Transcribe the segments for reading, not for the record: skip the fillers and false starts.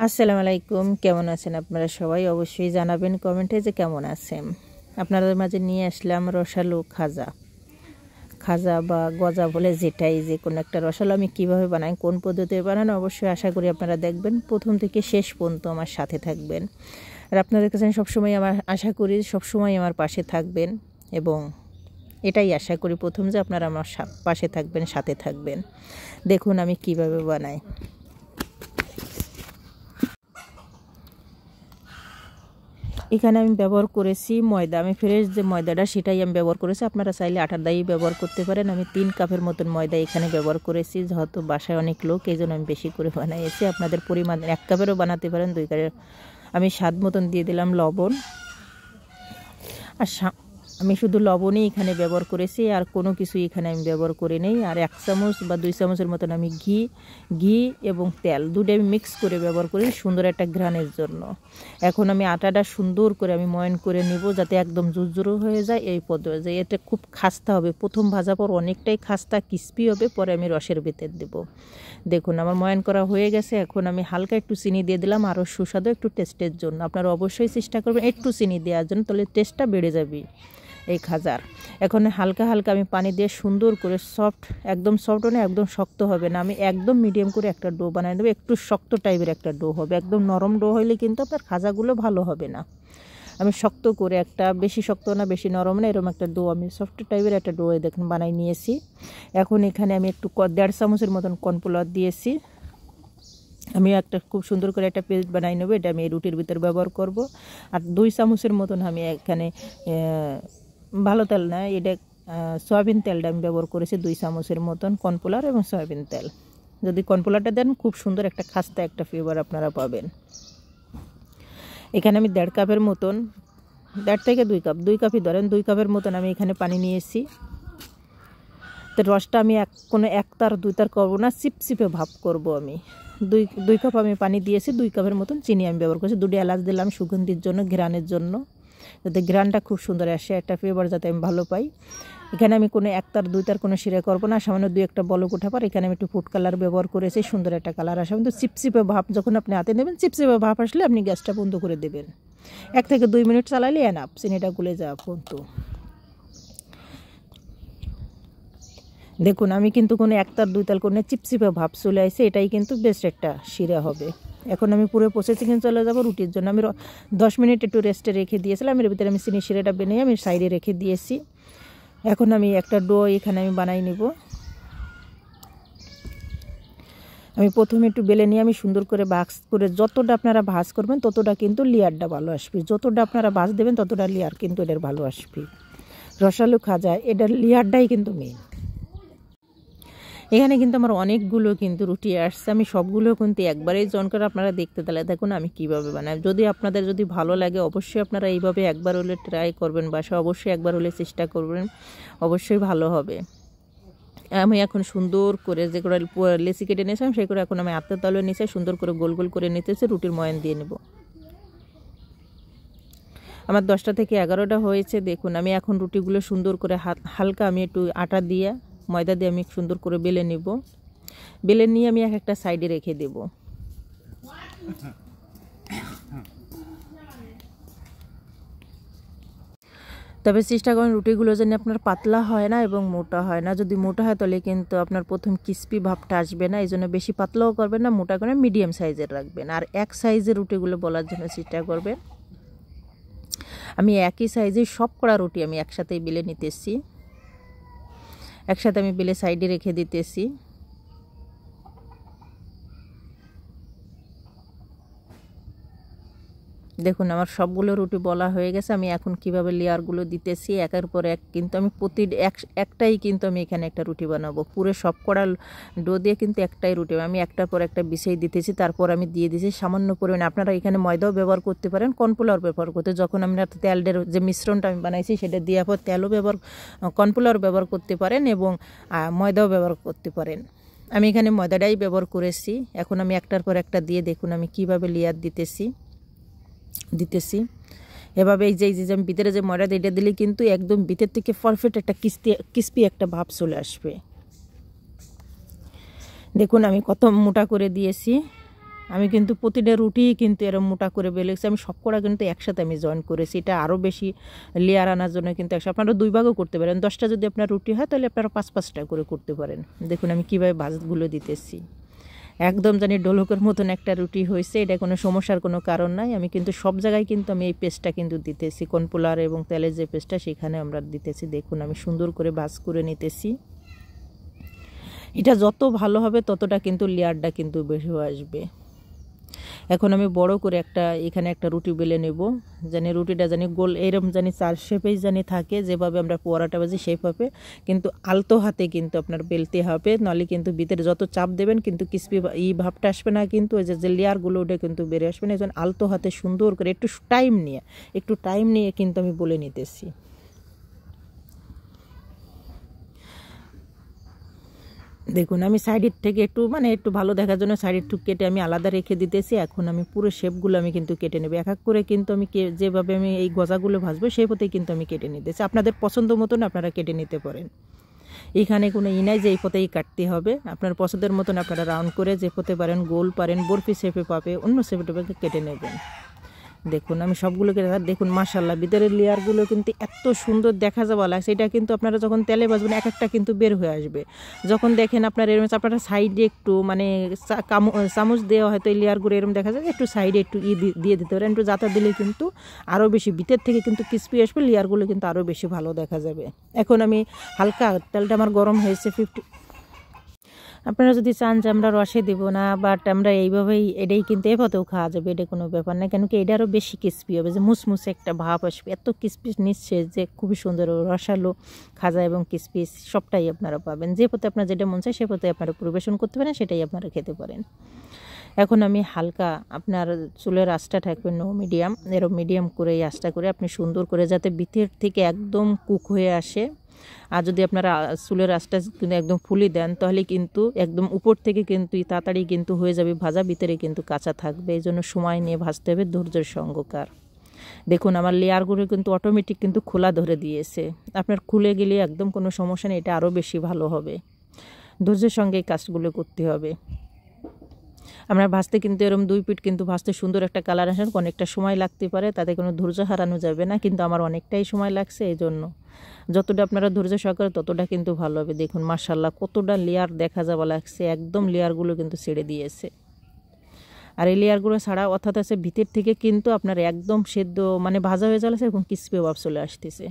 আসসালামু আলাইকুম, কেমন আছেন আপনারা সবাই? অবশ্যই জানাবেন কমেন্টে যে কেমন আছেন। আপনাদের মাঝে নিয়ে আসলাম রসালো খাজা খাজা বা গজা বলে যেটাই, যে কোনো একটা রসালো আমি কীভাবে বানাই, কোন পদ্ধতিতে বানানো, অবশ্যই আশা করি আপনারা দেখবেন, প্রথম থেকে শেষ পর্যন্ত আমার সাথে থাকবেন। আর আপনাদের কাছে সবসময় আমার আশা করি সবসময় আমার পাশে থাকবেন, এবং এটাই আশা করি প্রথম যে আপনারা আমার পাশে থাকবেন, সাথে থাকবেন। দেখুন আমি কিভাবে বানাই। এখানে আমি ব্যবহার করেছি ময়দা, আমি ফ্রেশ যে ময়দাটা সেটাই আমি ব্যবহার করেছি। আপনারা চাইলে আটার দাই ব্যবহার করতে পারেন। আমি 3 কাপের মতন ময়দা এখানে ব্যবহার করেছি, যেহেতু বাসায় অনেক লোক এই জন্য আমি বেশি করে বানাইছি। আপনাদের পরিমাণ 1 কাপেরও বানাতে পারেন, 2 কাপের। আমি স্বাদ মতন দিয়ে দিলাম লবণ, আর আমি শুধু লবণই এখানে ব্যবহার করেছি, আর কোনো কিছু এখানে আমি ব্যবহার করে নেই। আর 1 চামচ বা 2 চামচের মতন আমি ঘি এবং তেল দুটোই আমি মিক্স করে ব্যবহার করি সুন্দর একটা ঘ্রাণের জন্য। এখন আমি আটাটা সুন্দর করে আমি ময়ন করে নিব, যাতে একদম জুরজুরো হয়ে যায়। এই পদ্ধতি এটা খুব খাস্তা হবে, প্রথম ভাজা পর অনেকটাই খাস্তা ক্রিস্পি হবে, পরে আমি রসের ভেতর দেব। দেখুন আমার ময়ন করা হয়ে গেছে। এখন আমি হালকা একটু চিনি দিয়ে দিলাম, আরও সুস্বাদু একটু টেস্টের জন্য। আপনারা অবশ্যই চেষ্টা করবেন একটু চিনি দেওয়ার জন্য, তাহলে টেস্টটা বেড়ে যাবে এই খাজার। এখন হালকা হালকা আমি পানি দিয়ে সুন্দর করে একদম সফট না, একদম শক্ত হবে না, আমি একদম মিডিয়াম করে একটা ডো বানিয়ে নেবো। একটু শক্ত টাইপের একটা ডো হবে, একদম নরম ডো হলে কিন্তু আপনার খাজাগুলো ভালো হবে না। আমি শক্ত করে একটা, বেশি শক্ত না বেশি নরম না, এরকম একটা ডো আমি সফট টাইপের একটা ডো দেখুন বানাই নিয়েছি। এখন এখানে আমি একটু 1.5 চামচের মতন কর্নফ্লাওয়ার দিয়েছি। আমি একটা খুব সুন্দর করে একটা পেস্ট বানাই নেবো, এটা আমি রুটির ভিতর ব্যবহার করব। আর 2 চামচের মতন আমি এখানে ভালো তেল না, এটা সয়াবিন তেলটা আমি ব্যবহার করেছি 2 চামচের মতন, কর্নফ্লাওয়ার এবং সয়াবিন তেল। যদি কর্নফ্লাওয়ারটা দেন খুব সুন্দর একটা খাস্তা একটা ফ্লেভার আপনারা পাবেন। এখানে আমি 1.5 কাপের মতন, 1.5 থেকে 2 কাপ, 2 কাপই ধরেন, 2 কাপের মতন আমি এখানে পানি নিয়েছি। তো রসটা আমি কোনো 1 তার 2 তার করবো না, চিপচিপে ভাব করব আমি। 2 কাপ আমি পানি দিয়েছি, 2 কাপের মতন চিনি আমি ব্যবহার করেছি। 2টি এলাচ দিলাম সুগন্ধির জন্য, ঘ্রাণের জন্য, যাতে ঘ্রাণটা খুব সুন্দর আসে, একটা ফ্লেভার যাতে আমি ভালো পাই। এখানে আমি কোনো 1 তার 2 তার কোনো শিরা করবো না, সামান্য 2-1টা বলক ওঠা পর এখানে আমি একটু ফুড কালার ব্যবহার করেছি, সুন্দর একটা কালার আসে। কিন্তু চিপচিপে ভাব যখন আপনি হাতে নেবেন, চিপচিপে ভাব আসলে আপনি গ্যাসটা বন্ধ করে দেবেন। 1 থেকে 2 মিনিট চালাইলে এনাফ, চিনিটা গুলে যাওয়া পর্যন্ত। দেখুন আমি কিন্তু কোনো 1 তার 2 তার কোনো চিপচিপে ভাব চলে আসছে, এটাই কিন্তু বেস্ট একটা শিরা হবে। এখন আমি পুরো প্রসেসিংয়ে চলে যাব। রুটির জন্য আমি 10 মিনিট একটু রেস্টে রেখে দিয়েছিলাম, এর ভিতরে আমি চিনি শিরাটা বেনে আমি সাইডে রেখে দিয়েছি। এখন আমি একটা ডো এখানে আমি বানাই নেব। আমি প্রথমে একটু বেলে নিয়ে আমি সুন্দর করে ভাঁজ করে, যতটা আপনারা ভাঁজ করবেন ততটা কিন্তু লেয়ারটা ভালো আসবে, যতটা আপনারা ভাঁজ দেবেন ততটা লেয়ার কিন্তু এটার ভালো আসবে। রসালো খাজা এটার লেয়ারটাই কিন্তু মেন। এখানে কিন্তু আমার অনেকগুলো কিন্তু রুটি আসছে, আমি সবগুলো কিন্তু একবারেই জন করে আপনারা দেখতে তাহলে দেখুন আমি কিভাবে বানাই। যদি আপনাদের যদি ভালো লাগে অবশ্যই আপনারা এইভাবে একবার হলে ট্রাই করবেন, বাসা অবশ্যই একবার হলে চেষ্টা করবেন, অবশ্যই ভালো হবে। আমি এখন সুন্দর করে যে করে লেচি কেটে নিয়েছিলাম সেই করে এখন আমি হাতের তালুর নিচে সুন্দর করে গোল গোল করে নিতেছি, রুটির ময়ান দিয়ে নেব। আমার 10টা থেকে 11টা হয়েছে। দেখুন আমি এখন রুটিগুলো সুন্দর করে হালকা আমি একটু আটা দিয়ে ময়দা দিয়ে আমি সুন্দর করে বেলে নিব। বেলে নিয়ে আমি একটা সাইডে রেখে দেব। তবে চেষ্টা করেন রুটিগুলো যেন আপনার পাতলা হয় না এবং মোটা হয় না। যদি মোটা হয় তাহলে কিন্তু আপনার প্রথম ক্রিস্পি ভাবটা আসবে না, এই জন্য বেশি পাতলাও করবেন না, মোটা করে মিডিয়াম সাইজের রাখবেন। আর 1 সাইজের রুটিগুলো বলার জন্য চেষ্টা করবেন। আমি একই সাইজের সব কড়া রুটি আমি একসাথেই বেলে নিতেছি, একসাথে আমি বেলে সাইডে রেখে দিতেছি। দেখুন আমার সবগুলো রুটি বলা হয়ে গেছে। আমি এখন কিভাবে লেয়ারগুলো দিতেছি একের পর এক, কিন্তু আমি একটাই কিন্তু আমি এখানে একটা রুটি বানাবো, পুরো সব কড়া ডো দিয়ে কিন্তু একটাই রুটি আমি একটার পর একটা বিছিয়ে দিতেছি। তারপর আমি দিয়ে দিয়েছি সামান্য পরিমাণে, আপনারা এখানে ময়দাও ব্যবহার করতে পারেন, কর্নফ্লাওয়ার ব্যবহার করতে, যখন আমরা তেলের যে মিশ্রণটা আমি বানাইছি সেটা দেওয়ার পর তেলও কর্নফ্লাওয়ার ব্যবহার করতে পারেন এবং ময়দাও ব্যবহার করতে পারেন। আমি এখানে ময়দাটাই ব্যবহার করেছি। এখন আমি একটার পর একটা দিয়ে দেখুন আমি কিভাবে লেয়ার দিতেছি। এভাবে এই যে আমি ভিতরে যে ময়দা এটা দিলে কিন্তু একদম ভিতর থেকে পারফেক্ট একটা ক্রিস্পি একটা ভাব চলে আসবে। দেখুন আমি কত মোটা করে দিয়েছি। আমি কিন্তু প্রতিটা রুটি কিন্তু এরকম মোটা করে বেলেছি, আমি সবকটা কিন্তু একসাথে আমি জয়েন করেছি। এটা আরও বেশি লেয়ার আনার জন্য কিন্তু আপনারা 2 ভাগও করতে পারেন। 10টা যদি আপনার রুটি হয় তাহলে আপনারা 5-5টা করে করতে পারেন। দেখুন আমি কীভাবে ভাঁজগুলো দিতেছি, একদম জানি ডোলকের মতন একটা রুটি হয়েছে। এটা কোনো সমস্যার কোনো কারণ নাই। আমি কিন্তু সব জায়গায় কিন্তু আমি এই পেস্টটা কিন্তু দিতেছি, কর্নফ্লাওয়ার এবং তেলের যে পেস্টটা সেখানে আমরা দিতেছি। দেখুন আমি সুন্দর করে ভাঁজ করে নিতেছি। এটা যত ভালো হবে ততটা কিন্তু লেয়ারটা কিন্তু বেশি আসবে। এখন আমি বড় করে এখানে একটা রুটি বেলে নেব, জানি রুটিটা জানি গোল এরকম জানি 4 শেপেই জানি থাকে, যেভাবে আমরা পোয়ারাটা বাজি সেইভাবে কিন্তু আলতো হাতে কিন্তু আপনার বেলতে হবে, নাহলে কিন্তু ভিতরে যত চাপ দেবেন কিন্তু ক্রিসপি ভাবটা আসবে না, কিন্তু ওই যে লেয়ারগুলো ওটা কিন্তু বেড়ে আসবে না। এই জন্য আলতো হাতে সুন্দর করে একটু টাইম নিয়ে কিন্তু আমি বলে নিতেছি। দেখুন আমি সাইডের থেকে একটু ভালো দেখার জন্য সাইডের টুক কেটে আমি আলাদা রেখে দিতেছি। এখন আমি পুরো শেপগুলো আমি কিন্তু কেটে নেব এক এক করে, কিন্তু আমি যেভাবে আমি এই গজাগুলো ভাজবো সেই পথেই কিন্তু আমি কেটে নিতেছি। আপনাদের পছন্দ মতন আপনারা কেটে নিতে পারেন, এখানে কোনো নাই যে এই পথেই কাটতে হবে। আপনার পছন্দের মতন আপনারা রাউন্ড করে যে পথে পারেন, গোল পারেন, বরফি শেপে পাবে, অন্য শেপে কেটে নেবেন। দেখুন আমি সবগুলোকে দেখুন মাশাআল্লাহ ভিতরের লেয়ারগুলো কিন্তু এত সুন্দর দেখা যাওয়া লাগছে। এটা কিন্তু আপনারা যখন তেলে ভাজবেন এক একটা কিন্তু বের হয়ে আসবে। যখন দেখেন আপনার এরকম আপনারা সাইডে একটু চামচ দেওয়া হয়তো এই লেয়ারগুলো এরকম দেখা যায়, একটু সাইডে একটু দিয়ে দিতে পারেন, একটু জাতা দিলে কিন্তু আরও বেশি ভিতর থেকে কিন্তু ক্রিসপি আসবে, লেয়ারগুলো কিন্তু আরও বেশি ভালো দেখা যাবে। এখন আমি হালকা তেলটা আমার গরম হয়েছে 50। আপনারা যদি চান যে আমরা রসে দেব না, বাট আমরা এইভাবেই এটাই কিন্তু এভাবেও খাওয়া যাবে, এটা কোনো ব্যাপার না। কেন কি এটা আরও বেশি ক্রিসপি হবে, যে মুসমুসে একটা ভাব আসবে, এত ক্রিসপি নিচ্ছে যে খুবই সুন্দর রসালো খাজা এবং ক্রিসপি সবটাই আপনারা পাবেন। যে পথে আপনার যেটা মন চায় সে পথে আপনারা পরিবেশন করতে পারেন, সেটাই আপনারা খেতে পারেন। এখন আমি হালকা আপনার চুলের আঁচটা থাকবে নো মিডিয়াম, এরকম মিডিয়াম করে এই আঁচটা করে আপনি সুন্দর করে যাতে ভিতর থেকে একদম কুক হয়ে আসে। আর যদি আপনারা চুলের আঁচটা কিন্তু একদম ফুলি দেন তাহলে কিন্তু একদম উপর থেকে কিন্তু তাড়াতাড়ি কিন্তু হয়ে যাবে ভাজা, ভিতরে কিন্তু কাঁচা থাকবে। এই জন্য সময় নিয়ে ভাজতে হবে, ধৈর্যের সঙ্গকার। দেখুন আমার লেয়ারগুলো কিন্তু অটোমেটিক কিন্তু খোলা ধরে দিয়েছে, আপনার খুলে গেলে একদম কোনো সমস্যা নেই, এটা আরও বেশি ভালো হবে। ধৈর্যের সঙ্গে এই কাজগুলো করতে হবে। আমরা ভাজতে কিন্তু এরকম 2 পিঠ কিন্তু ভাজতে সুন্দর একটা কালার আসেন, অনেকটা সময় লাগতে পারে, তাতে কোনো ধৈর্য হারানো যাবে না, কিন্তু আমার অনেকটাই সময় লাগছে। এই জন্য যতটা আপনারা ধৈর্য সহকারে ততটা কিন্তু ভালো হবে। দেখুন মাশাআল্লাহ কতটা লেয়ার দেখা যাওয়া লাগছে, একদম লেয়ারগুলো কিন্তু ছেড়ে দিয়েছে। আর এই লেয়ারগুলো ছাড়া অর্থাৎ আছে ভিতর থেকে কিন্তু আপনার একদম সেদ্ধ ভাজা হয়ে যাচ্ছে, এরকম ক্রিসপি ভাব চলে আসতেছে।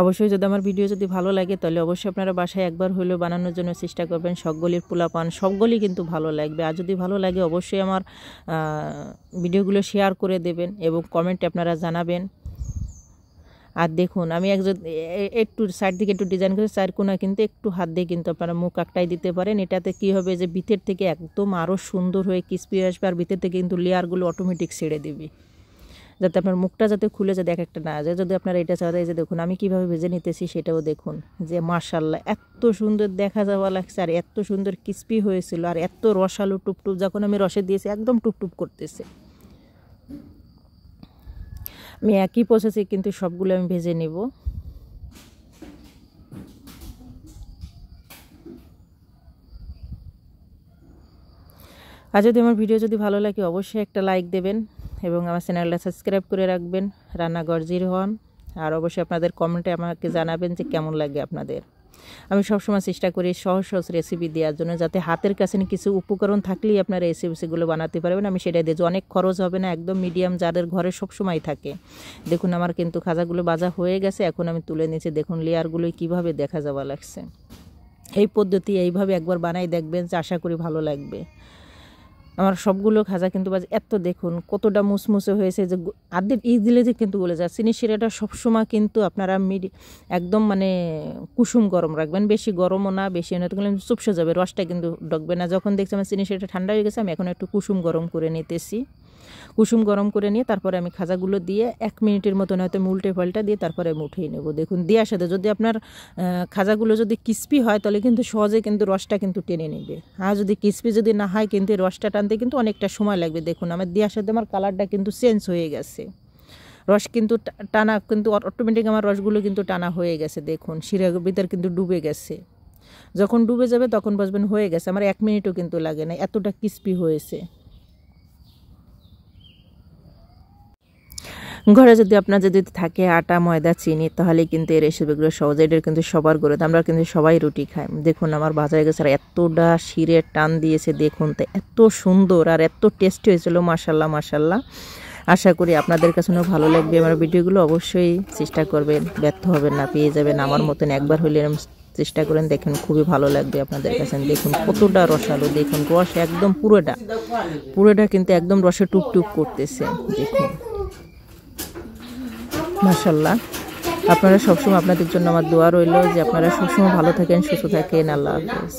অবশ্যই যদি আমার ভিডিও যদি ভালো লাগে তাহলে অবশ্যই আপনারা বাসায় একবার হলেও বানানোর জন্য চেষ্টা করবেন। সকগলির পোলাপান সবগুলি কিন্তু ভালো লাগবে। আর যদি ভালো লাগে অবশ্যই আমার ভিডিওগুলো শেয়ার করে দেবেন এবং কমেন্টে আপনারা জানাবেন। আর দেখুন আমি একটু সাইড দিকে একটু ডিজাইন করে 4 কোণা কিন্তু একটু হাত দিয়ে কিন্তু আপনারা মুখ আঁকটাই দিতে পারেন। এটাতে কি হবে যে ভিতর থেকে একদম আরও সুন্দর হয়ে ক্রিসপি আসবে, আর ভিতর থেকে কিন্তু লেয়ারগুলো অটোমেটিক ছেড়ে দেবে, যাতে আপনার মুখটা যাতে খুলে যাতে এক একটা না যায়। যদি আপনারা এটা চাওয়া যায় যে দেখুন আমি কীভাবে ভেজে নিতেছি সেটাও দেখুন, যে মাশাআল্লাহ এত সুন্দর দেখা যাওয়া লাগছে, আর এত সুন্দর ক্রিসপি হয়েছিল, আর এত রসালো টুপটুপ, যখন আমি রসে দিয়েছি একদম টুপটুপ করতেছে। আমি একই প্রসেসে কিন্তু সবগুলো আমি ভেজে নেব। আর যদি আমার ভিডিও যদি ভালো লাগে অবশ্যই একটা লাইক দেবেন এবং আমার চ্যানেলটা সাবস্ক্রাইব করে রাখবেন, রান্নাঘর 01। আর অবশ্যই আপনাদের কমেন্টে আমাকে জানাবেন যে কেমন লাগে আপনাদের। আমি সবসময় চেষ্টা করি সহজ সহজ রেসিপি দেওয়ার জন্য, যাতে হাতের কাছে কিছু উপকরণ থাকলেই আপনারা রেসিপিগুলো বানাতে পারবেন। আমি সেটাই দিই, অনেক খরচ হবে না, একদম মিডিয়াম যাদের ঘরে সবসময় থাকে। দেখুন আমার কিন্তু খাজাগুলো ভাজা হয়ে গেছে, এখন আমি তুলে নিয়েছি। দেখুন লেয়ারগুলো কীভাবে দেখা যাওয়া লাগছে। এই পদ্ধতি এইভাবে একবার বানাই দেখবেন, যে আশা করি ভালো লাগবে। আমার সবগুলো খাজা কিন্তু এত দেখুন কতটা মুসমুসে হয়েছে, যে আর্ধেক দিলে যে কিন্তু গলে যায়। চিনি শিরাটা সবসময় কিন্তু আপনারা একদম কুসুম গরম রাখবেন, বেশি গরমও না বেশি না, তো চুপসে যাবে, রসটা কিন্তু ঢুকবে না। যখন দেখছি আমার চিনি শিরাটা ঠান্ডা হয়ে গেছে, আমি এখন একটু কুসুম গরম করে নিতেছি। কুসুম গরম করে নিয়ে তারপরে আমি খাজাগুলো দিয়ে 1 মিনিটের মতন হয়তো উল্টে পাল্টা দিয়ে তারপরে আমি উঠিয়ে নেব। দেখুন দেওয়ার সাথে যদি আপনার খাজাগুলো যদি ক্রিসপি হয় তাহলে কিন্তু সহজে কিন্তু রসটা কিন্তু টেনে নেবে। আর যদি ক্রিসপি যদি না হয় কিন্তু রসটা টানতে কিন্তু অনেকটা সময় লাগবে। দেখুন আমার দেওয়ার সাথে আমার কালারটা কিন্তু চেঞ্জ হয়ে গেছে, রস কিন্তু টানা কিন্তু অটোমেটিক আমার রসগুলো কিন্তু টানা হয়ে গেছে। দেখুন শিরার ভিতর কিন্তু ডুবে গেছে। যখন ডুবে যাবে তখন বুঝবেন হয়ে গেছে। আমার 1 মিনিটও কিন্তু লাগে না, এতটা ক্রিস্পি হয়েছে। ঘরে যদি আপনার যদি থাকে আটা, ময়দা, চিনি, তাহলে কিন্তু এই রেসিপিগুলো সহজ। এটার কিন্তু সবার ঘরে, আমরা কিন্তু সবাই রুটি খাই। দেখুন আমার ভাজা হয়ে গেছে, আর এতটা শিরে টান দিয়েছে দেখুন, তো এত সুন্দর আর এত টেস্টি হয়েছিল। মাশাল্লাহ মাশাল্লাহ। আশা করি আপনাদের কাছেও ভালো লাগবে আমার ভিডিওগুলো। অবশ্যই চেষ্টা করবেন, ব্যর্থ হবেন না, পেয়ে যাবেন আমার মতন। একবার হইলে চেষ্টা করেন, দেখেন খুবই ভালো লাগবে আপনাদের কাছে। দেখুন কতটা রসালো, দেখুন রস একদম পুরোটা কিন্তু একদম রসে টুপটুপ করতেছে দেখুন। মাশাল্লাহ। আপনারা সবসময়, আপনাদের জন্য আমার দোয়া রইল যে আপনারা সবসময় ভালো থাকেন, সুস্থ থাকেন। আল্লাহ হাফেজ।